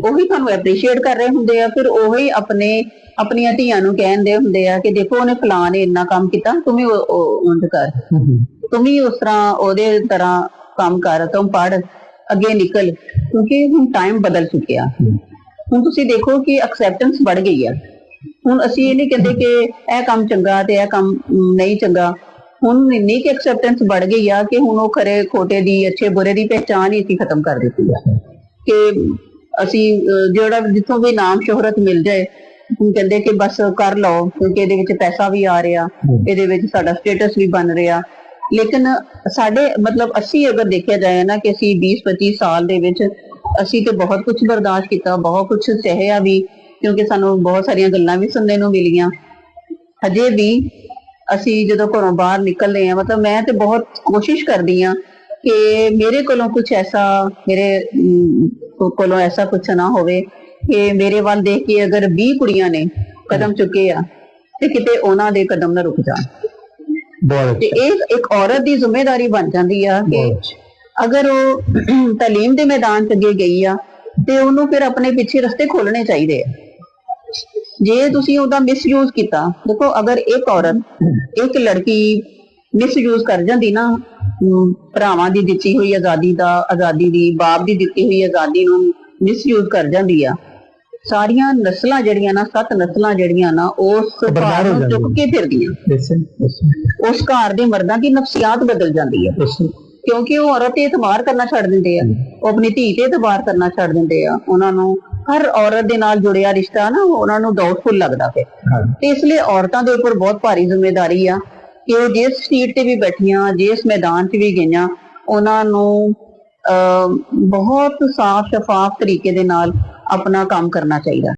ਉਹੀ ਤੁਹਾਨੂੰ ਐਪਰੀਸ਼ੀਏਟ ਕਰ ਰਹੇ ਹੁੰਦੇ ਆ, ਫਿਰ ਉਹੀ ਆਪਣੀਆਂ ਧੀਆਂ ਨੂੰ ਕਹਿੰਦੇ ਹੁੰਦੇ ਆ ਕਿ ਦੇਖੋ ਉਹਨੇ ਫਲਾਂ ਨੇ ਇੰਨਾ ਕੰਮ ਕੀਤਾ, ਤੂੰ ਵੀ ਉਂਝ ਕਰ, ਤੂੰ ਵੀ ਉਸ ਤਰ੍ਹਾਂ ਉਹਦੇ ਤਰ੍ਹਾਂ ਕੰਮ ਕਰ, ਤੂੰ ਪੜ੍ਹ, ਅੱਗੇ ਨਿਕਲ, ਕਿਉਂਕਿ ਹੁਣ ਟਾਈਮ ਬਦਲ ਚੁੱਕਿਆ। ਹੁਣ ਤੁਸੀਂ ਦੇਖੋ ਕਿ ਐਕਸੈਪਟੈਂਸ ਵੱਧ ਗਈ ਆ। ਹੁਣ ਅਸੀਂ ਇਹ ਨਹੀਂ ਕਹਿੰਦੇ ਕਿ ਇਹ ਕੰਮ ਚੰਗਾ ਤੇ ਇਹ ਕੰਮ ਨਹੀਂ ਚੰਗਾ। ਹੁਣ ਇੰਨੀ ਕਿ ਐਕਸੈਪਟੈਂਸ ਵੱਧ ਗਈ ਆ ਕਿ ਹੁਣ ਉਹ ਖਰੇ ਖੋਟੇ ਦੀ, ਅੱਛੇ ਬੁਰੇ ਦੀ ਪਹਿਚਾਣ ਹੀ ਅਸੀਂ ਖਤਮ ਕਰ ਦਿੱਤੀ ਆ ਕਿ ਅਸੀਂ ਜਿਹੜਾ ਜਿੱਥੋਂ ਵੀ ਨਾਮ ਸ਼ੋਹਰਤ ਮਿਲ ਜਾਏ, ਹੁਣ ਕਹਿੰਦੇ ਕਿ ਬਸ ਕਰ ਲਓ ਕਿਉਂਕਿ ਇਹਦੇ ਵਿੱਚ ਪੈਸਾ ਵੀ ਆ ਰਿਹਾ, ਇਹਦੇ ਵਿੱਚ ਸਾਡਾ ਸਟੇਟਸ ਵੀ ਬਣ ਰਿਹਾ। ਲੇਕਿਨ ਸਾਡੇ ਮਤਲਬ ਅਸੀਂ ਅਗਰ ਦੇਖਿਆ ਜਾਏ ਨਾ ਕਿ ਅਸੀਂ 20-25 ਸਾਲ ਦੇ ਵਿੱਚ ਅਸੀਂ ਤੇ ਬਹੁਤ ਕੁਝ ਬਰਦਾਸ਼ਤ ਕੀਤਾ, ਬਹੁਤ ਕੁਝ ਸਹਿਆ ਵੀ, ਕਿਉਂਕਿ ਸਾਨੂੰ ਬਹੁਤ ਸਾਰੀਆਂ ਗੱਲਾਂ ਵੀ ਸੁਣਨੇ ਨੂੰ ਮਿਲੀਆਂ। ਹਜੇ ਵੀ ਅਸੀਂ ਜਦੋਂ ਘਰੋਂ ਬਾਹਰ ਨਿਕਲਦੇ ਆ, ਮਤਲਬ ਮੈਂ ਤੇ ਬਹੁਤ ਕੋਸ਼ਿਸ਼ ਕਰਦੀ ਆ ਕਿ ਮੇਰੇ ਕੋਲੋਂ ਕੁਝ ਐਸਾ, ਮੇਰੇ ਕੋਲੋਂ ਐਸਾ ਕੁਝ ਨਾ ਹੋਵੇ ਕਿ ਮੇਰੇ ਵੱਲ ਦੇਖ ਕੇ ਅਗਰ 20 ਕੁੜੀਆਂ ਨੇ ਕਦਮ ਚੁੱਕੇ ਆ ਤੇ ਕਿਤੇ ਉਹਨਾਂ ਦੇ ਕਦਮ ਨਾ ਰੁਕ ਜਾਣ। ਤੇ ਇਹ ਇੱਕ ਔਰਤ ਦੀ ਜ਼ਿੰਮੇਵਾਰੀ ਬਣ ਜਾਂਦੀ ਆ ਕਿ ਅਗਰ ਉਹ ਤਾਲੀਮ ਦੇ ਮੈਦਾਨ 'ਚ ਅੱਗੇ ਗਈ ਆ ਤੇ ਉਹਨੂੰ ਫਿਰ ਆਪਣੇ ਪਿੱਛੇ ਰਸਤੇ ਖੋਲਣੇ ਚਾਹੀਦੇ ਆ। ਜੇ ਤੁਸੀਂ ਉਹਦਾ ਮਿਸਯੂਜ਼ ਕੀਤਾ, ਦੇਖੋ ਅਗਰ ਇੱਕ ਔਰਤ, ਇੱਕ ਲੜਕੀ ਮਿਸਯੂਜ਼ ਕਰ ਜਾਂਦੀ ਨਾ ਭਰਾਵਾਂ ਦੀ ਦਿੱਤੀ ਹੋਈ ਆਜ਼ਾਦੀ ਦੀ, ਬਾਪ ਦੀ ਦਿੱਤੀ ਹੋਈ ਆਜ਼ਾਦੀ ਨੂੰ ਮਿਸਯੂਜ਼ ਕਰ ਜਾਂਦੀ ਆ, ਸਾਰੀਆਂ ਨਸਲਾਂ ਜਿਹੜੀਆਂ ਨਾ, 7 ਨਸਲਾਂ ਜਿਹੜੀਆਂ ਨਾ ਉਸ ਘਰ ਨੂੰ ਚੁੱਕ ਕੇ ਫਿਰਦੀਆਂ। ਉਸ ਘਰ ਦੇ ਮਰਦਾਂ ਦੀ ਨਫਸੀਆਤ ਬਦਲ ਜਾਂਦੀ ਹੈ ਕਿਉਂਕਿ ਉਹ ਔਰਤ ਤੇ ਇਤਬਾਰ ਕਰਨਾ ਛੱਡ ਦਿੰਦੇ ਆ, ਉਹ ਆਪਣੀ ਧੀ ਤੇ ਇਤਬਾਰ ਕਰਨਾ ਛੱਡ ਦਿੰਦੇ ਆ। ਉਹਨਾਂ ਨੂੰ ਹਰ ਔਰਤ ਦੇ ਨਾਲ ਜੁੜਿਆ ਰਿਸ਼ਤਾ ਨਾ ਉਹਨਾਂ ਨੂੰ ਡਾਊਟਫੁਲ ਲੱਗਦਾ ਫਿਰ। ਤੇ ਇਸ ਲਈ ਔਰਤਾਂ ਦੇ ਉੱਪਰ ਬਹੁਤ ਭਾਰੀ ਜ਼ਿੰਮੇਵਾਰੀ ਆ ਕਿ ਉਹ ਜਿਸ ਸੀਟ ਤੇ ਵੀ ਬੈਠੀਆਂ, ਜਿਸ ਮੈਦਾਨ 'ਚ ਵੀ ਗਈਆਂ, ਉਹਨਾਂ ਨੂੰ ਬਹੁਤ ਸਾਫ਼ ਸ਼ਫਾਫ ਤਰੀਕੇ ਦੇ ਨਾਲ ਆਪਣਾ ਕੰਮ ਕਰਨਾ ਚਾਹੀਦਾ।